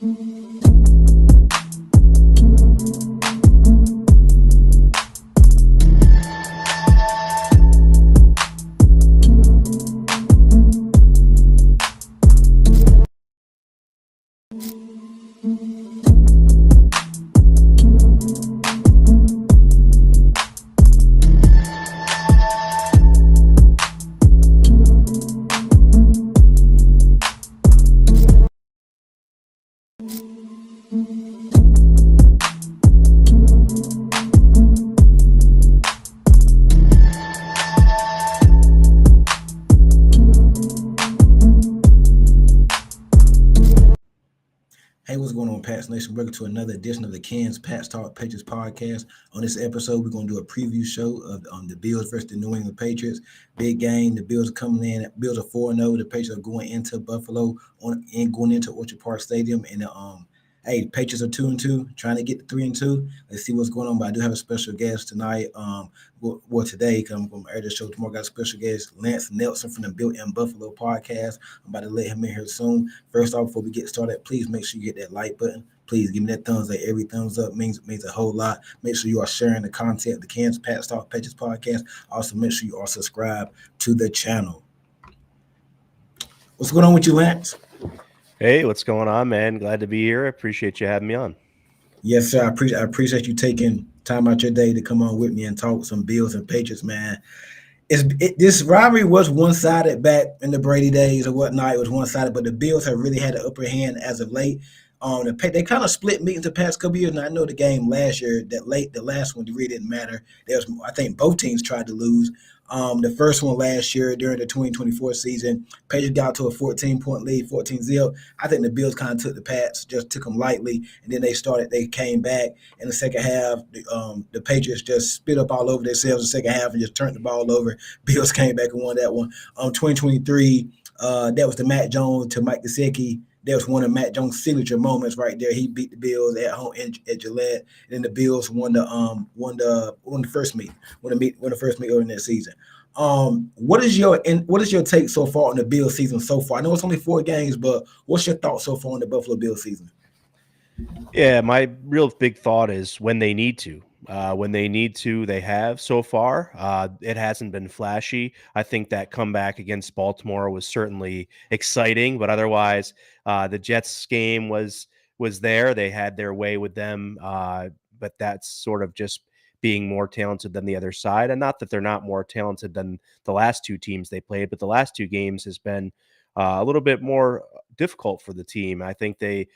Hey, what's going on, Pats Nation? Welcome to another edition of the Cans Pats Talk Patriots podcast. On this episode, we're going to do a preview show of the Bills versus the New England Patriots. Big game. The Bills are coming in. Bills are 4-0. The Patriots are going into Buffalo and going into Orchard Park Stadium. And the Patriots are 2-2, trying to get to 3-2. Let's see what's going on. But I do have a special guest tonight. Today, come from air the show tomorrow. Got a special guest, Lance Nelson from the Built in Buffalo podcast. I'm about to let him in here soon. First off, before we get started, please make sure you hit that like button. Please give me that thumbs up. Every thumbs up means a whole lot. Make sure you are sharing the content of the Kansas Pats Talk Patriots podcast. Also, make sure you are subscribed to the channel. What's going on with you, Lance? Hey, what's going on, man? Glad to be here. I appreciate you having me on. Yes, sir. I appreciate you taking time out your day to come on with me and talk some Bills and Patriots, man. This rivalry was one-sided back in the Brady days or whatnot. It was one-sided, but the Bills have really had the upper hand as of late. They kind of split meetings the past couple years, and I know the game last year, the last one, really didn't matter. I think both teams tried to lose. The first one last year during the 2024 season, Patriots got to a 14-point lead, 14-0. I think the Bills kind of took the Pats, just took them lightly, and then they came back in the second half. The Patriots just spit up all over themselves in the second half and just turned the ball over. Bills came back and won that one. 2023, that was the Matt Jones to Mike Gesicki. That was one of Matt Jones' signature moments right there. He beat the Bills at home at Gillette, and then the Bills won the first meet early in that season. What is your take so far on the Bills season so far? I know it's only 4 games, but what's your thoughts so far on the Buffalo Bills season? Yeah, my real big thought is when they need to. When they need to, they have so far. It hasn't been flashy. I think that comeback against Baltimore was certainly exciting, but otherwise, the Jets game was there. They had their way with them, but that's sort of just being more talented than the other side. And not that they're not more talented than the last 2 teams they played, but the last 2 games has been a little bit more difficult for the team. I think they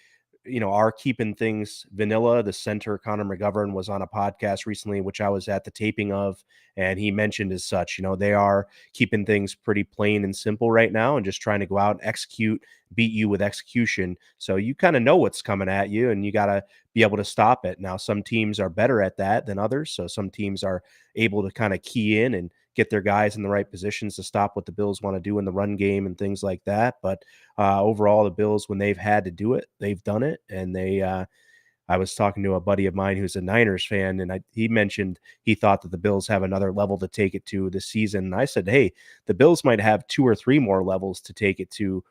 are keeping things vanilla. The center, Connor McGovern, was on a podcast recently, which I was at the taping of, and he mentioned as such, they are keeping things pretty plain and simple right now and just trying to go out and execute, beat you with execution. So you kind of know what's coming at you, and you got to be able to stop it. Now, some teams are better at that than others. So some teams are able to kind of key in and get their guys in the right positions to stop what the Bills want to do in the run game and things like that. But overall, the Bills, when they've had to do it, they've done it. And I was talking to a buddy of mine who's a Niners fan, and he mentioned he thought that the Bills have another level to take it to this season. And I said, hey, the Bills might have 2 or 3 more levels to take it to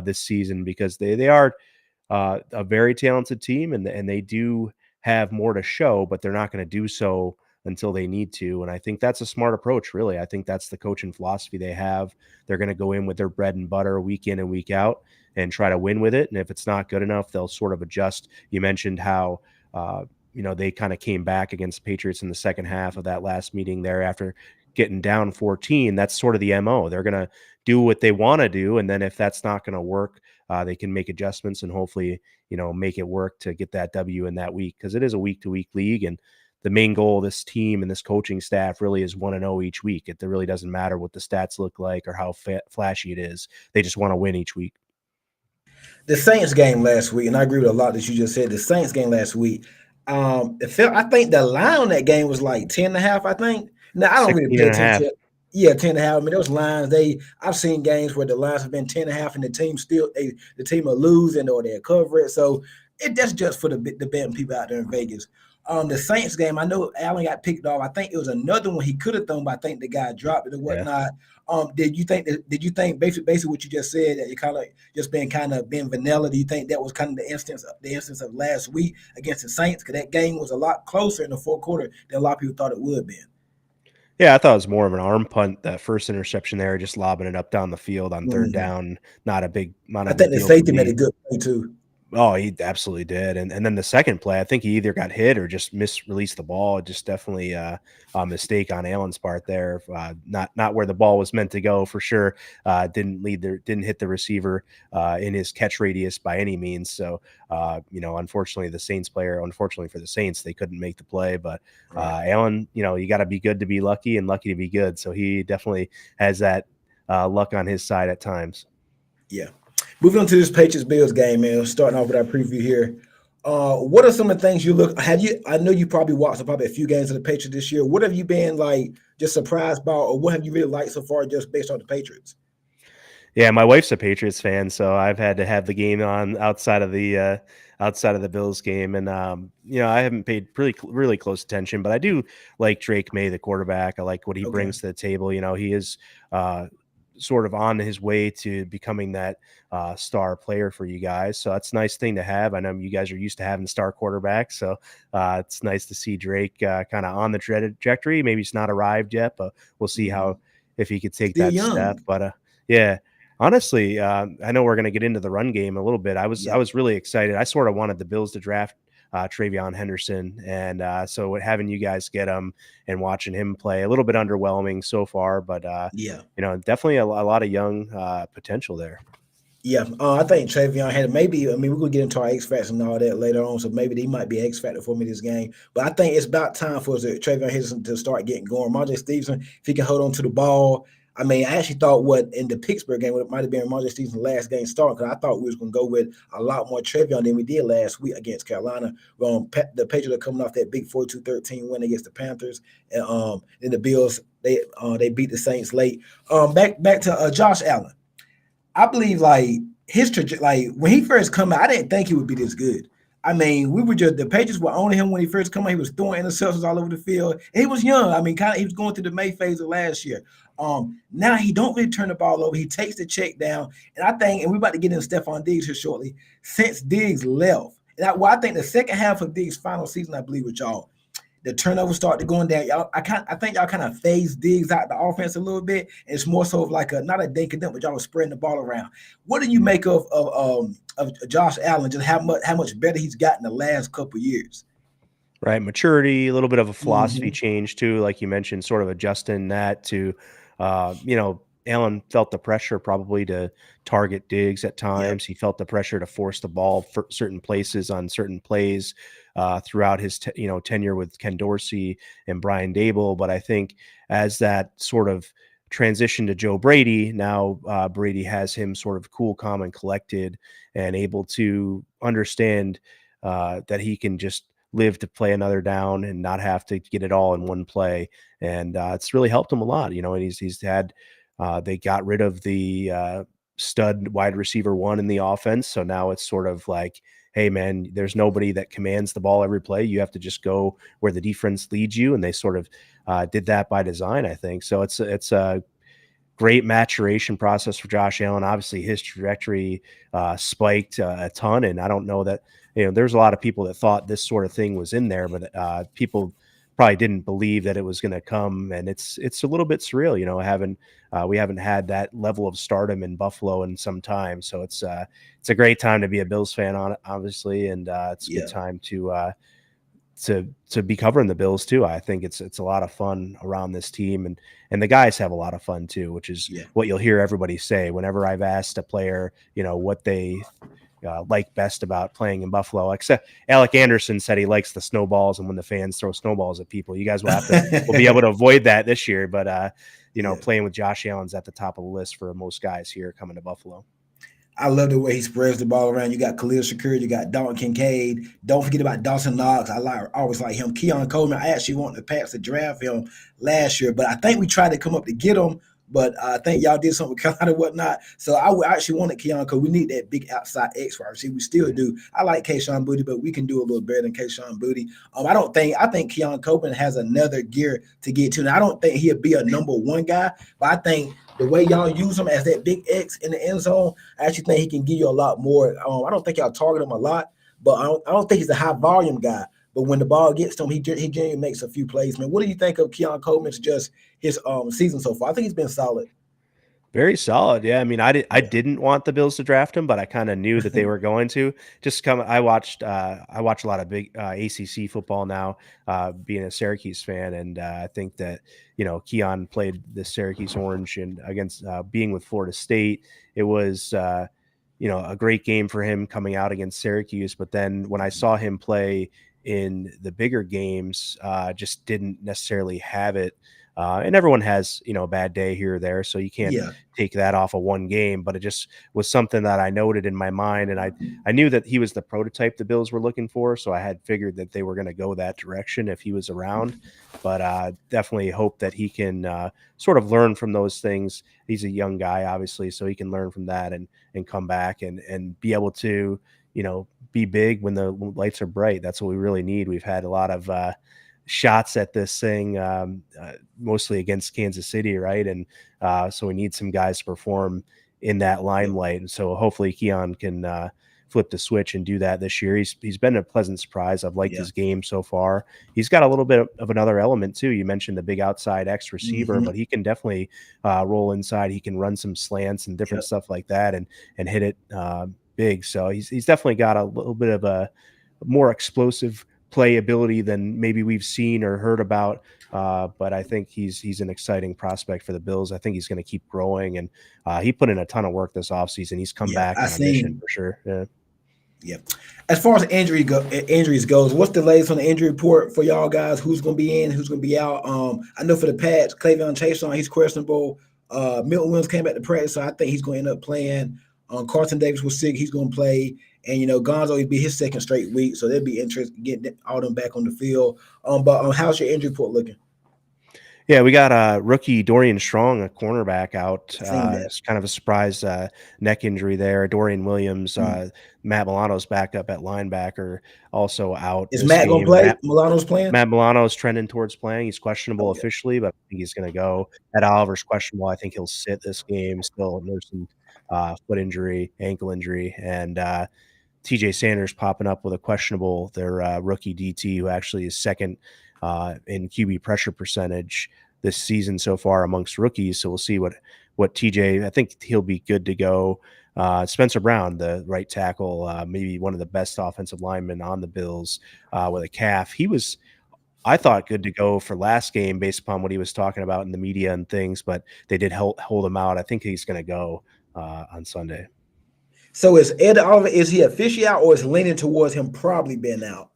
this season, because they are a very talented team, and they do have more to show, but they're not going to do so until they need to. And I think that's a smart approach, really. I think that's the coaching philosophy they have. They're going to go in with their bread and butter week in and week out and try to win with it. And if it's not good enough, they'll sort of adjust. You mentioned how, they kind of came back against Patriots in the second half of that last meeting there after getting down 14. That's sort of the MO. They're going to do what they want to do. And then if that's not going to work, they can make adjustments and hopefully, make it work to get that W in that week, because it is a week-to-week league. And the main goal of this team and this coaching staff really is 1-0 each week. It really doesn't matter what the stats look like or how flashy it is. They just want to win each week. The Saints game last week, and I agree with a lot that you just said. The Saints game last week, I think the line on that game was like 10.5. I think. Now I don't really pay attention. Yeah, 10.5. I mean, those lines. I've seen games where the lines have been 10.5, and the team are losing or they're covering. So that's just for the betting people out there in Vegas. The Saints game, I know Allen got picked off. I think it was another one he could have thrown, but I think the guy dropped it or Yeah. whatnot. Did you think basically what you just said, that you kind of just being vanilla? Do you think that was kind of the instance of last week against the Saints? Because that game was a lot closer in the fourth quarter than a lot of people thought it would have been. Yeah, I thought it was more of an arm punt, that first interception there, just lobbing it up down the field on third Mhm. down. Not I a big think the deal for safety made a me. good play too. Oh, he absolutely did, and then the second play, I think he either got hit or just misreleased the ball. Just definitely a mistake on Allen's part there. Not where the ball was meant to go for sure. Didn't hit the receiver in his catch radius by any means. So unfortunately, unfortunately for the Saints, they couldn't make the play. But Right. Allen, you got to be good to be lucky and lucky to be good. So he definitely has that luck on his side at times. Yeah. Moving on to this Patriots Bills game, man. Starting off with our preview here. What are some of the things you look? Have you? I know you probably watched probably a few games of the Patriots this year. What have you been like just surprised by, or what have you really liked so far, just based on the Patriots? Yeah, my wife's a Patriots fan, so I've had to have the game on outside of the Bills game, and I haven't paid really close attention, but I do like Drake May, the quarterback. I like what he Okay. brings to the table. He is uh, sort of on his way to becoming that star player for you guys, so that's a nice thing to have. I know you guys are used to having star quarterbacks, so it's nice to see Drake kind of on the trajectory. Maybe it's not arrived yet, but we'll see how Mhm. if he could take Still that step. young. But yeah. Honestly, I know we're going to get into the run game a little bit. I Yeah. was really excited. I sort of wanted the Bills to draft Travion Henderson, and so having you guys get him and watching him play, a little bit underwhelming so far, but Yeah. definitely a lot of young potential there. Yeah, I think Travion had maybe. I mean, we're gonna get into our X factor and all that later on, so maybe they might be X factor for me this game. But I think it's about time for Travion Henderson to start getting going. Marjorie Stevenson, if he can hold on to the ball. I mean, I actually thought what in the Pittsburgh game, it might have been Marjorie Stevenson's last game starting, because I thought we was gonna go with a lot more Travion than we did last week against Carolina. The Patriots are coming off that big 42-13 win against the Panthers, and then the Bills they beat the Saints late. Back to Josh Allen. I believe like like when he first come out, I didn't think he would be this good. I mean, we were just the Patriots were owning him when he first come out. He was throwing interceptions all over the field. And he was young. I mean, kind of he was going through the May phase of last year. Now he don't really turn the ball over. He takes the check down, and I think, and we're about to get into Stephon Diggs here shortly. Since Diggs left, I think the second half of Diggs' final season, I believe with y'all, the turnovers started going down. I think y'all kind of phased Diggs out the offense a little bit. And it's more so of like not a dink and dunk, but y'all was spreading the ball around. What do you make of Josh Allen? Just how much better he's gotten the last couple years? Right, maturity, a little bit of a philosophy Mm-hmm. change too, like you mentioned, sort of adjusting that to, Allen felt the pressure probably to target Diggs at Yep. times. He felt the pressure to force the ball for certain places on certain plays throughout his tenure with Ken Dorsey and Brian Dable. But I think as that sort of transition to Joe Brady, now Brady has him sort of cool, calm, and collected, and able to understand that he can just live to play another down and not have to get it all in one play. And it's really helped him a lot, and he's had, they got rid of the stud wide receiver one in the offense. So now it's sort of like, hey man, there's nobody that commands the ball every play. You have to just go where the defense leads you. And they sort of did that by design, I think. So it's a great maturation process for Josh Allen. Obviously, his trajectory spiked a ton, and I don't know that there's a lot of people that thought this sort of thing was in there, but people probably didn't believe that it was going to come, and it's a little bit surreal, having we haven't had that level of stardom in Buffalo in some time, so it's a great time to be a Bills fan on it, obviously, and it's a good Yeah. time to be covering the Bills too. I think it's a lot of fun around this team, and the guys have a lot of fun too, which is Yeah. what you'll hear everybody say whenever I've asked a player, what they like best about playing in Buffalo. Except Alec Anderson said he likes the snowballs, and when the fans throw snowballs at people, you guys will be able to avoid that this year. But Yeah. playing with Josh Allen's at the top of the list for most guys here coming to Buffalo. I love the way he spreads the ball around. You got Khalil Shakir, you got Dalton Kincaid. Don't forget about Dawson Knox. I always like him. Keon Coleman. I actually want the Pats to draft him last year, but I think we tried to come up to get him But I think y'all did something with Carolina and whatnot. So I actually wanted Keon because we need that big outside X wide receiver. We still Mhm. do. I like Kayshawn Booty, but we can do a little better than Kayshawn Booty. I think Keon Copeland has another gear to get to. Now I don't think he'll be a number one guy, but I think the way y'all use him as that big X in the end zone, I actually think he can give you a lot more. I don't think y'all target him a lot, but I don't think he's a high volume guy. But when the ball gets to him, he generally makes a few plays. Man, what do you think of Keon Coleman's just his season so far? I think he's been solid. Very solid. Yeah, I mean, I Yeah. didn't want the Bills to draft him, but I kinda knew that they were going to. Just come I watch a lot of big, ACC football now, being a Syracuse fan, and, I think that, Keon played the Syracuse Orange and against, being with Florida State. It was, a great game for him coming out against Syracuse, but then when I saw him play in the bigger games, just didn't necessarily have it. And everyone has, a bad day here or there, so you can't Yeah. take that off of one game. But it just was something that I noted in my mind, and I knew that he was the prototype the Bills were looking for, so I had figured that they were going to go that direction if he was around. But definitely hope that he can sort of learn from those things. He's a young guy, obviously, so he can learn from that and come back and be able to be big when the lights are bright. That's what we really need. We've had a lot of shots at this thing, mostly against Kansas City, right? And so we need some guys to perform in that Yep. limelight. And so hopefully Keon can flip the switch and do that this year. He's been a pleasant surprise. I've liked Yeah. his game so far. He's got a little bit of another element too. You mentioned the big outside X receiver, Mm-hmm. but he can definitely roll inside. He can run some slants and different Yep. stuff like that, and hit it big. So he's definitely got a little bit of a more explosive play ability than maybe we've seen or heard about. But I think he's an exciting prospect for the Bills. I think he's going to keep growing, and he put in a ton of work this offseason. He's come Yeah. back I on a mission seen. for sure. Yeah. Yeah. As far as injuries goes, what's the latest on the injury report for y'all guys? Who's going to be in? Who's going to be out? I know for the Pats, Clavion Chason, he's questionable. Milton Williams came back to practice, so I think he's going to end up playing. Carlton Davis was sick; he's going to play. And Gonzo would be his second straight week, so they'll be interested getting all them back on the field. But how's your injury report looking? Yeah, we got rookie Dorian Strong, a cornerback, out. I seen that. It's kind of a surprise neck injury there. Dorian Williams, Mm. Matt Milano's backup at linebacker, also out Is this Matt going to game. play? Milano's playing. Matt Milano's trending towards playing. He's questionable Okay. officially, but I think he's going to go. Ed Oliver's questionable. I think he'll sit this game. Still nursing foot injury, ankle injury, and TJ Sanders popping up with a questionable, their rookie DT, who actually is second in QB pressure percentage this season so far amongst rookies. So we'll see what TJ. I think he'll be good to go. Spencer Brown, the right tackle, maybe one of the best offensive linemen on the Bills, with a calf. He was, I thought, good to go for last game based upon what he was talking about in the media and things, but they did hold him out. I think he's going to go on Sunday. So is Ed Oliver, is he officially out or is leaning towards him probably being out?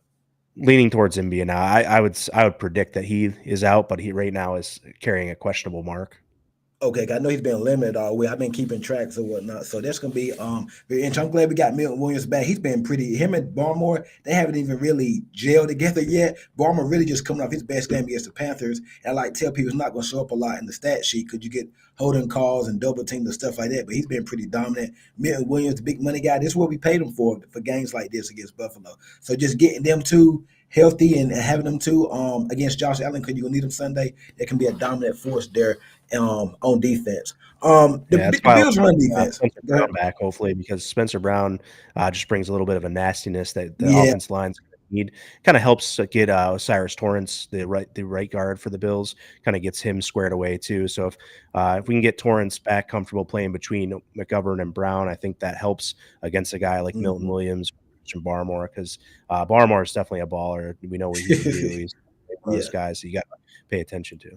Leaning towards him being out. I would predict that he is out, but he right now is carrying a questionable mark. Okay, I know he's been limited all week. I've been keeping tracks and whatnot. So that's gonna be very interesting. I'm glad we got Milton Williams back. He's been pretty him and Barmore, they haven't even really gelled together yet. Barmore really just coming off his best game against the Panthers. And I like tell people he's not gonna show up a lot in the stat sheet because you get holding calls and double teams and stuff like that. But he's been pretty dominant. Milton Williams, the big money guy, this is what we paid him for games like this against Buffalo. So just getting them two healthy and having them two against Josh Allen because you're gonna need them Sunday. There can be a dominant force there on defense. Yeah, that's The why I Bills like run defense. Spencer Go ahead. Brown back, hopefully, because Spencer Brown just brings a little bit of a nastiness that the Yeah. offense lines need. Kind of helps get Cyrus Torrance, the right guard for the Bills, kind of gets him squared away too. So if we can get Torrance back comfortable playing between McGovern and Brown, I think that helps against a guy like Milton Mhm. Williams and Barmore, because Barmore is definitely a baller. We know what he can do. He's one of those Yeah. guys that you got to pay attention to.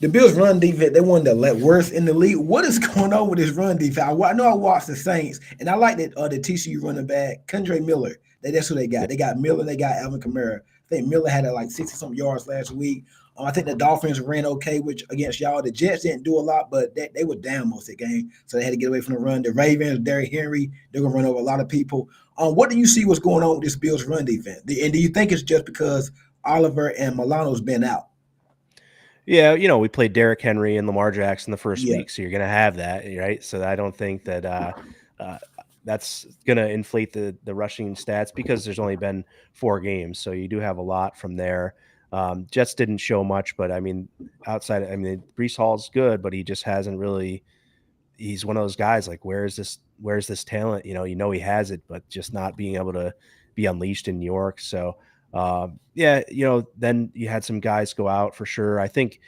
The Bills run defense, they one of the worst in the league. What is going on with this run defense? I know I watched the Saints, and I like that the TCU running back, Kendre Miller. That's who they Yeah. got. They got Miller, they got Alvin Kamara. I think Miller had like 60 some yards last week. I think the Dolphins ran okay which against y'all. The Jets didn't do a lot, but they were down most of the game, so they had to get away from the run. The Ravens, Derrick Henry, they're gonna run over a lot of people. What do you see what's going on with this Bills run defense? And do you think it's just because Oliver and Milano's been out? Yeah, we played Derrick Henry and Lamar Jackson the first Yeah, week, so you're gonna have that, right? So I don't think that uh, that's gonna inflate the rushing stats because there's only been 4 games, so you do have a lot from there. Jets didn't show much, but I mean, I mean, Brees Hall's good, but he just hasn't really. He's one of those guys like, Where's this talent? He has it, but just not being able to be unleashed in New York. So yeah, then you had some guys go out for sure. I think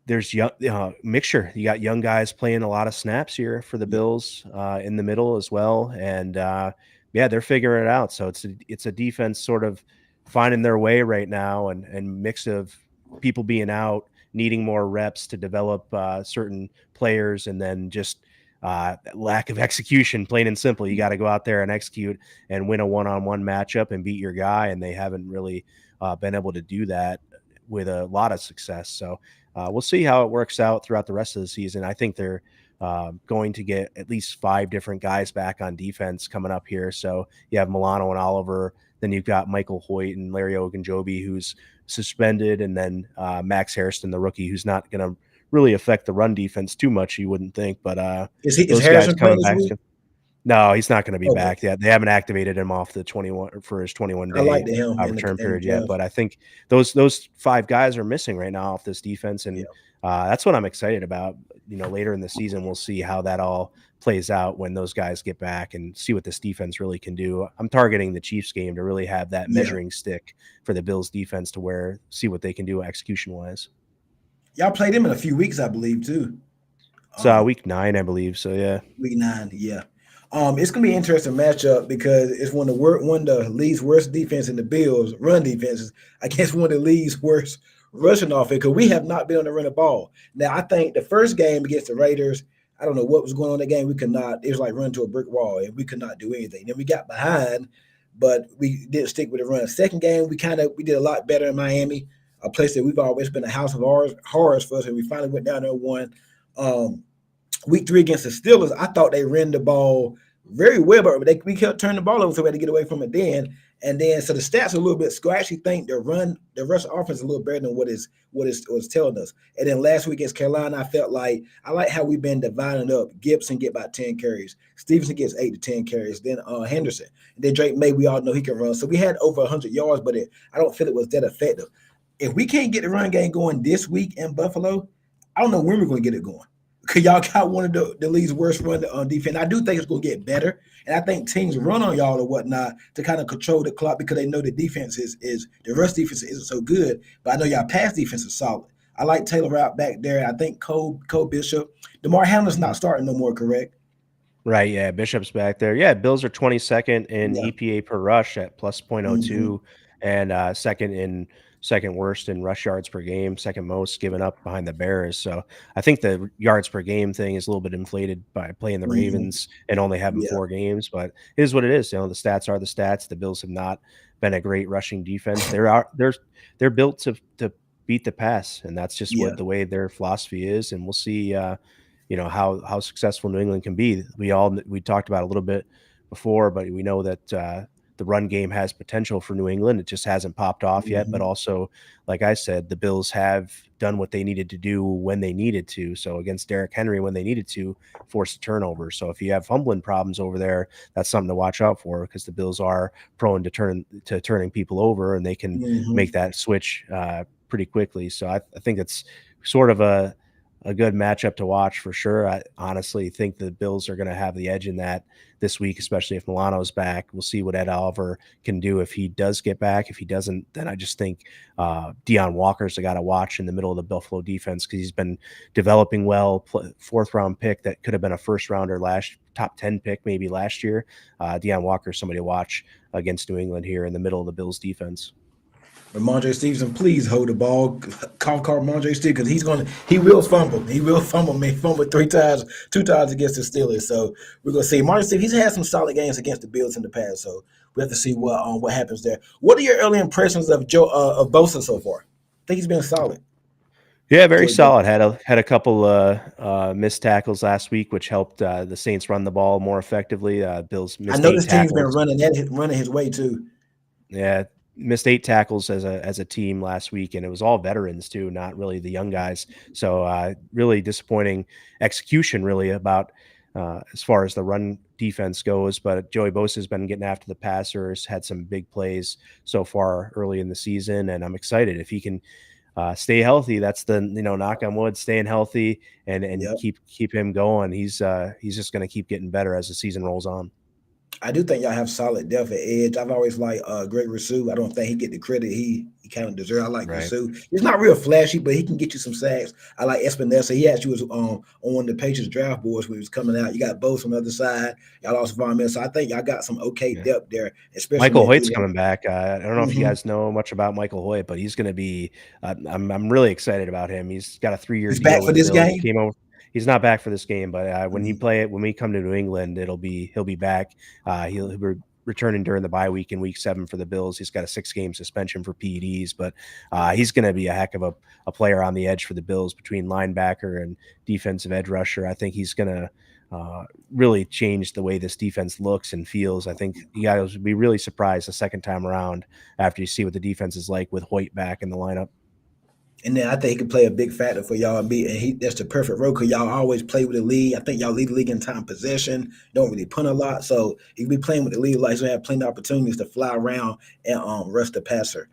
there's young mixture. You got young guys playing a lot of snaps here for the yeah, Bills in the middle as well, and yeah, they're figuring it out. So it's a defense sort of finding their way right now, and mix of people being out, needing more reps to develop certain players, and then just lack of execution. Plain and simple, you got to go out there and execute and win a one-on-one matchup and beat your guy, and they haven't really been able to do that with a lot of success. So we'll see how it works out throughout the rest of the season. I think they're going to get at least 5 different guys back on defense coming up here. So you have Milano and Oliver. Then you've got Michael Hoyt and Larry Ogunjobi, who's suspended, and then Max Harrison, the rookie, who's not going to really affect the run defense too much, you wouldn't think. But is those guys Harrison playing coming this back. week? No, he's not going to be Okay, back yet. They haven't activated him off the 21 for his 21 I like day him return in the period yet. draft. But I think those 5 guys are missing right now off this defense, and Yeah, that's what I'm excited about. Later in the season, we'll see how that all plays out when those guys get back and see what this defense really can do. I'm targeting the Chiefs game to really have that yeah. measuring stick for the Bills defense to see what they can do execution wise. Y'all played him in a few weeks, I believe, too. So Um, week 9, I believe. So yeah. Week 9, yeah. It's gonna be an interesting matchup because it's one of the league's worst defense in the Bills run defenses against one of the league's worst rushing offense. Because we have not been on the run the ball. Now I think the first game against the Raiders, I don't know what was going on in that game. We could not. It was like run to a brick wall, and we could not do anything. Then we got behind, but we didn't stick with the run. Second game, we did a lot better in Miami, a place that we've always been a house of horrors for us, and we finally went down there and won. Um, Week 3 against the Steelers, I thought they ran the ball very well, but we kept turning the ball over, so we had to get away from it then. And then, so the stats are a little bit. I actually think the rush offense is a little better than what was telling us. And then last week against Carolina, I felt like I like how we've been dividing up. Gibson get about 10 carries, Stevenson gets 8 to 10 carries, then Henderson, and then Drake May. We all know he can run, so we had over 100 yards, but I don't feel it was that effective. If we can't get the run game going this week in Buffalo, I don't know when we're going to get it going. Cause y'all got one of the league's worst run on defense. I do think it's gonna get better, and I think teams run on y'all or whatnot to kind of control the clock because they know the defense is the rush defense isn't so good. But I know y'all pass defense is solid. I like Taylor Rapp back there. I think Cole Bishop, Demar Hamlin's not starting no more. Correct? Right, yeah, Bishop's back there. Yeah, Bills are 22nd in Yeah. EPA per rush at plus Mm-hmm. .02, and second worst in rush yards per game, second most given up behind the Bears. So I think the yards per game thing is a little bit inflated by playing the Mm-hmm. Ravens and only having Yeah. 4 games, but it is what it is. The stats are the stats. The Bills have not been a great rushing defense. They're built to beat the pass, and that's just Yeah. what the way their philosophy is. And we'll see. How successful New England can be. We talked about a little bit before, but we know that the run game has potential for New England. It just hasn't popped off yet. But Mm-hmm. also, like I said, the Bills have done what they needed to do when they needed to. So against Derrick Henry, when they needed to force a turnover. So if you have fumbling problems over there, that's something to watch out for because the Bills are prone to turning people over, and they can Mm-hmm. make that switch pretty quickly. So I think it's sort of a good matchup to watch for sure. I honestly think the Bills are going to have the edge in that this week, especially if Milano's back. We'll see what Ed Oliver can do if he does get back. If he doesn't, then I just think Deion Walker's the guy to watch in the middle of the Buffalo defense because he's been developing well. Fourth round pick that could have been a first rounder top 10 pick maybe last year. Deion Walker is somebody to watch against New England here in the middle of the Bills defense. Ramondre Stevenson, please hold the ball. Call Ramondre Stevenson because he will fumble. He will fumble. Man, fumbled 3 times, 2 times against the Steelers. So we're gonna see. Ramondre Stevenson, he's had some solid games against the Bills in the past. So we have to see what happens there. What are your early impressions of of Bosa so far? I think he's been solid. Yeah, very Joey Bosa. solid. Had a couple missed tackles last week, which helped the Saints run the ball more effectively. Bills I missed know eight this team's been tackles. running his way too. Yeah, missed 8 tackles as a team last week, and it was all veterans too, not really the young guys. So really disappointing execution, really about as far as the run defense goes. But Joey Bosa has been getting after the passers, had some big plays so far early in the season, and I'm excited if he can stay healthy. That's the knock on wood, staying healthy and Yep. keep him going. He's just going to keep getting better as the season rolls on. I do think y'all have solid depth at edge. I've always liked Gregory Sue. I don't think he get the credit he kind of deserves. I like Right. Sue. He's not real flashy, but he can get you some sacks. I like Espinosa. He actually was on one of the Patriots draft boards when he was coming out. You got Bose on the other side. Y'all also Von Miller. So I think y'all got some okay Yeah. depth there, especially Michael in that Hoyt's D line. coming back. I don't know if you Mm-hmm. guys know much about Michael Hoyt, but he's going to be. I'm really excited about him. He's got a 3 year He's deal back with for the this Bills. He game. came over. He's not back for this game, but Mm-hmm. when we come to New England, he'll be back. He'll be returning during the bye week in Week 7 for the Bills. He's got a 6 game suspension for PEDs, but he's going to be a heck of a player on the edge for the Bills between linebacker and defensive edge rusher. I think he's going to really changed the way this defense looks and feels. I think you guys would be really surprised the second time around after you see what the defense is like with Hoyt back in the lineup. And then I think he could play a big factor for y'all. And that's the perfect role because y'all always play with the lead. I think y'all lead the league in time possession. Don't really punt a lot, so he can be playing with the lead. Like, so have plenty of opportunities to fly around and rush the passer.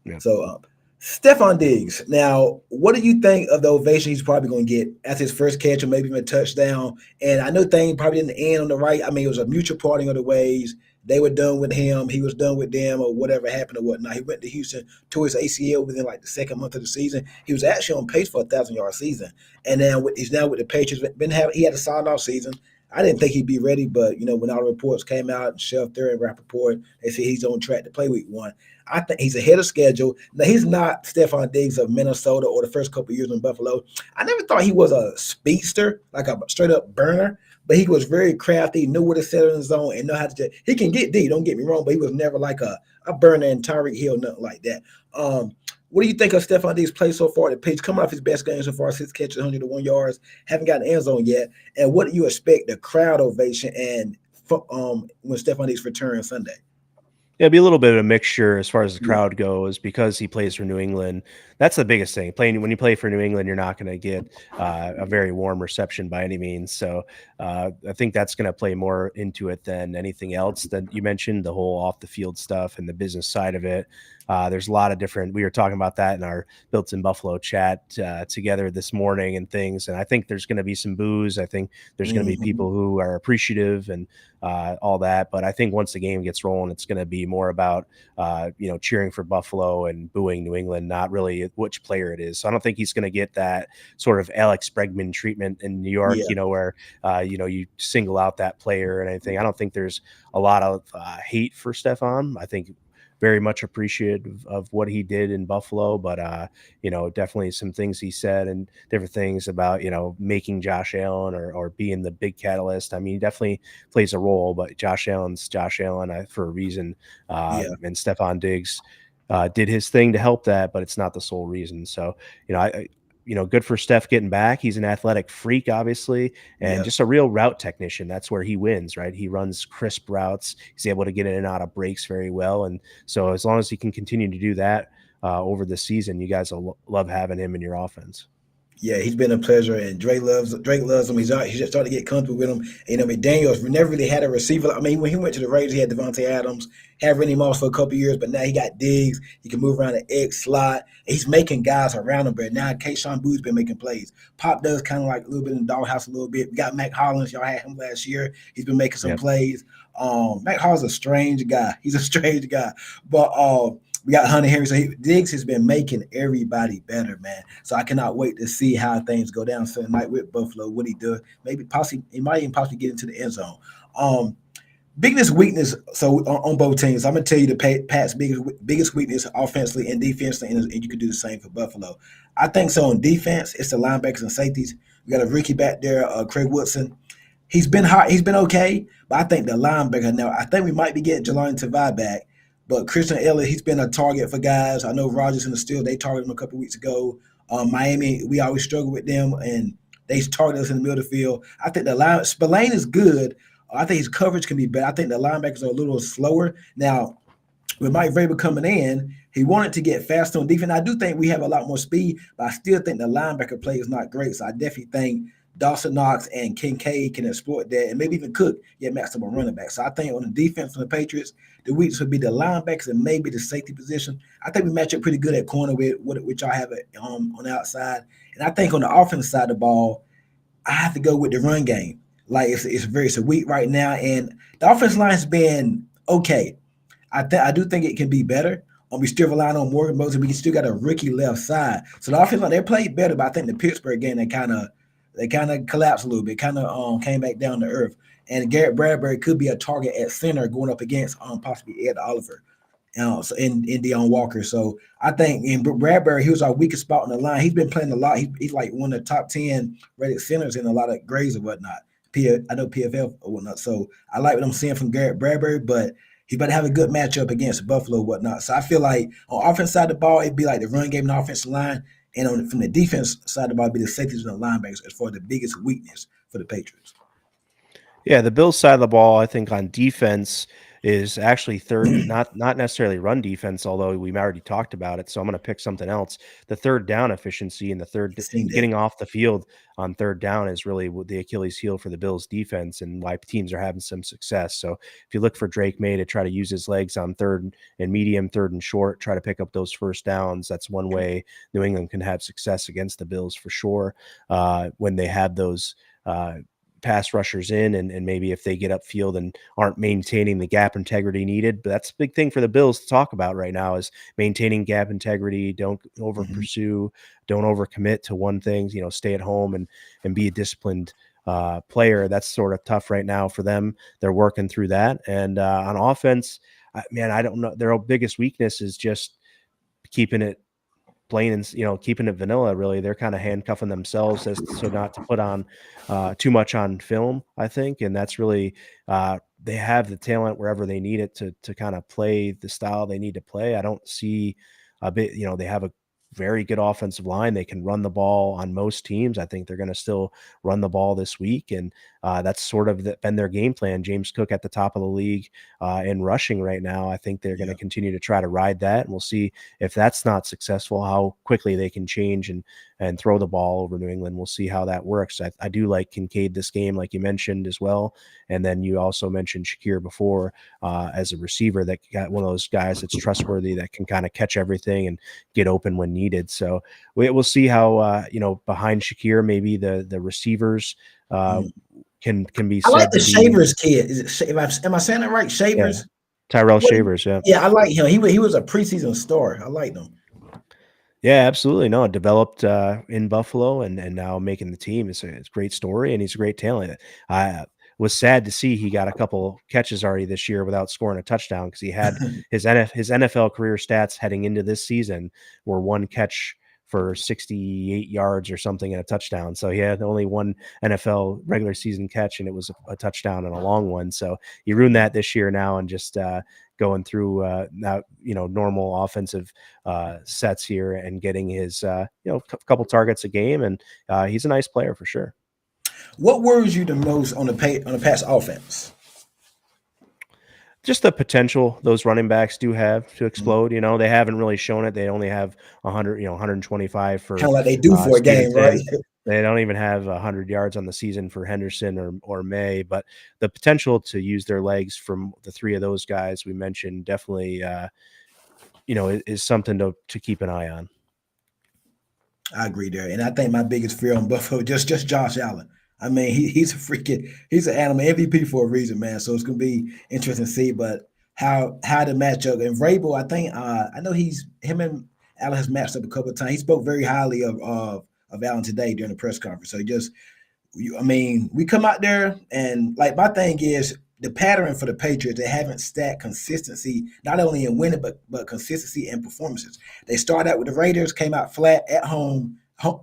Yeah. So, Stephon Diggs. Now, what do you think of the ovation he's probably going to get after his first catch or maybe even a touchdown? And I know things probably didn't end on the right. I mean, it was a mutual parting of the ways. They were done with him. He was done with them, or whatever happened or whatnot. He went to Houston, tore his ACL within like the second month of the season. He was actually on pace for 1,000 yard season, and then he's now with the Patriots. He had a solid off season. I didn't think he'd be ready, but when all the reports came out, Schefter and Rappaport, they said he's on track to play week 1. I think he's ahead of schedule. Now he's not Stephon Diggs of Minnesota or the first couple of years in Buffalo. I never thought he was a speedster, like a straight up burner, but he was very crafty, knew where to set in the zone, and know how to. He can get deep. Don't get me wrong, but he was never like a burner and Tyreek Hill, nothing like that. What do you think of Stephon Diggs' play so far? The pitch coming off his best game so far, 6 catches, 101 yards, haven't got an end zone yet. And what do you expect the crowd ovation and when Stephon Diggs returns Sunday? It'll be a little bit of a mixture as far as the Yeah. crowd goes because he plays for New England. That's the biggest thing. Playing when you play for New England, you're not going to get a very warm reception by any means. So I think that's going to play more into it than anything else. That you mentioned the whole off the field stuff and the business side of it. There's a lot of different. We were talking about that in our Built in Buffalo chat together this morning and things. And I think there's going to be some boos. I think there's going to be Mm-hmm. people who are appreciative and all that. But I think once the game gets rolling, it's going to be more about cheering for Buffalo and booing New England, not really which player it is. So I don't think he's going to get that sort of Alex Bregman treatment in New York, Yeah. where you single out that player and anything. I don't think there's a lot of hate for Stefan. I think very much appreciative of what he did in Buffalo, but definitely some things he said and different things about making Josh Allen or being the big catalyst. I mean, he definitely plays a role, but Josh Allen's Josh Allen for a reason, Yeah. and Stephon Diggs did his thing to help that, but it's not the sole reason. So good for Steph getting back. He's an athletic freak, obviously, and Yeah. just a real route technician. That's where he wins, right? He runs crisp routes. He's able to get in and out of breaks very well. And so as long as he can continue to do that over the season, you guys will love having him in your offense. Yeah, he's been a pleasure, and Drake loves him. He's just starting to get comfortable with him. McDaniels never really had a receiver. I mean, when he went to the Raiders, he had Devontae Adams, had Randy Moss for a couple years, but now he got Diggs. He can move around the X slot. He's making guys around him, but now Kayshawn Boo's been making plays. Pop does kind of like a little bit in the doghouse a little bit. We got Mac Hollins. Y'all had him last year. He's been making some Yep. plays. Mac Hollins is a strange guy. He's a strange guy, but we got Hunter Henry. So Diggs has been making everybody better, man. So I cannot wait to see how things go down Sunday night with Buffalo. What he does, maybe possibly he might even possibly get into the end zone. Um, Biggest weakness. So on both teams, I'm gonna tell you the Pat's biggest weakness offensively and defensively, and you could do the same for Buffalo. I think so. On defense, it's the linebackers and safeties. We got a rookie back there, Craig Woodson. He's been hot. He's been okay, but I think the linebacker now. I think we might be getting Jelani Tavai back, but Christian Elliott, he's been a target for guys. I know Rogers and the Steel, they targeted him a couple weeks ago. Miami, we always struggle with them, and they target us in the middle of the field. I think the line Spillane is good. I think his coverage can be better. I think the linebackers are a little slower now. with Mike Vrabel coming in, he wanted to get faster on defense. I do think we have a lot more speed, but I still think the linebacker play is not great. So I definitely think Dawson Knox and Kincaid can exploit that, and maybe even Cook get matched up on running back. So I think on the defense from the Patriots, the weakness would be the linebackers and maybe the safety position. I think we match up pretty good at corner with which I have it on the outside, and I think on the offensive side of the ball, I have to go with the run game. Like it's weak right now, and the offensive line has been okay. I do think it can be better. We still relying on Morgan Moses. We still got a rookie left side, so the offense line they played better. But I think the Pittsburgh game they kind of collapsed a little bit, kind of came back down to earth. And Garrett Bradbury could be a target at center going up against possibly Ed Oliver, so in Deion Walker. So I think in Bradbury, he was our weakest spot on the line. He's been playing a lot. He's like one of the top 10 rated centers in a lot of grades or whatnot. I know PFL or whatnot. So I like what I'm seeing from Garrett Bradbury, but he better have a good matchup against Buffalo or whatnot. So I feel like on offense side of the ball, it'd be like the run game and offensive line. And from the defense side of the ball, it'd be the safeties and the linebackers as far as the biggest weakness for the Patriots. Yeah, the Bills side of the ball, I think on defense is actually third, not necessarily run defense, although we already talked about it. So I'm going to pick something else. The third down efficiency and Seen that. getting off the field on third down is really the Achilles heel for the Bills defense and why teams are having some success. So if you look for Drake May to try to use his legs on third and medium, third and short, try to pick up those first downs, that's one way New England can have success against the Bills for sure. When they have those pass rushers in and maybe if they get upfield and aren't maintaining the gap integrity needed. But that's a big thing for the Bills to talk about right now is maintaining gap integrity. Don't over Mhm. pursue, don't overcommit to one thing, stay at home and be a disciplined player. That's sort of tough right now for them. They're working through that. And on offense, I don't know. Their biggest weakness is just keeping it plain and keeping it vanilla. Really, they're kind of handcuffing themselves as so not to put on too much on film, I think. And that's really they have the talent wherever they need it to kind of play the style they need to play. I don't see a bit, they have a very good offensive line. They can run the ball on most teams. I think they're going to still run the ball this week, and that's sort of been their game plan. James Cook at the top of the league in rushing right now. I think they're going to Yeah. continue to try to ride that, and we'll see if that's not successful, how quickly they can change and throw the ball over New England. We'll see how that works. I do like Kincaid this game, like you mentioned as well, and then you also mentioned Shakir before as a receiver that got one of those guys that's trustworthy that can kind of catch everything and get open when needed. So we'll see how behind Shakir maybe the receivers uh, Mm. can be I like said the to be Shavers kid. Is it? Am I saying that right? yeah Shavers. Tyrell What? Shavers, yeah. Yeah, I like him. He was a preseason star. I liked him. Yeah, absolutely. No, developed in Buffalo and now making the team. It's a great story, and he's a great talent. I was sad to see he got a couple catches already this year without scoring a touchdown because he had his NFL career stats heading into this season were one catch for 68 yards or something and a touchdown. So he had only one NFL regular season catch, and it was a touchdown and a long one. So he ruined that this year now, and just going through now normal offensive sets here and getting his couple targets a game, and he's a nice player for sure. What worries you the most on the Pats offense? Just the potential those running backs do have to Mm. explode. They haven't really shown it. They only have 100, 125 Kind for of like they do for a game, right? Stevenson. They don't even have 100 yards on the season for Henderson or May, but the potential to use their legs from the three of those guys we mentioned definitely, is something to keep an eye on. I agree there, and I think my biggest fear on Buffalo just Josh Allen. I mean, he's an animal MVP for a reason, man. So it's gonna be interesting to see, but how the matchup and Vrabel. I think I know him and Allen has matched up a couple of times. He spoke very highly of Allen today during the press conference. So just I mean, we come out there and like my thing is the pattern for the Patriots. They haven't stacked consistency not only in winning but consistency in performances. They started out with the Raiders, came out flat at home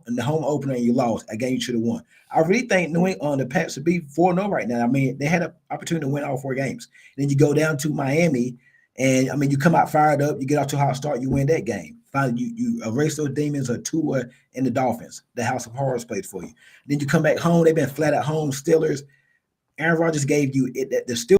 in the home opener, and you lost a game you should have won. I really think New England, the Pats would be 4-0 right now. I mean, they had an opportunity to win all four games. Then you go down to Miami, and I mean, you come out fired up, you get off to a hot start, you win that game. Finally, you erase those demons of Tua and the Dolphins. The House of Horrors played for you. Then you come back home. They've been flat at home. Steelers. Aaron Rodgers gave you it. The Steelers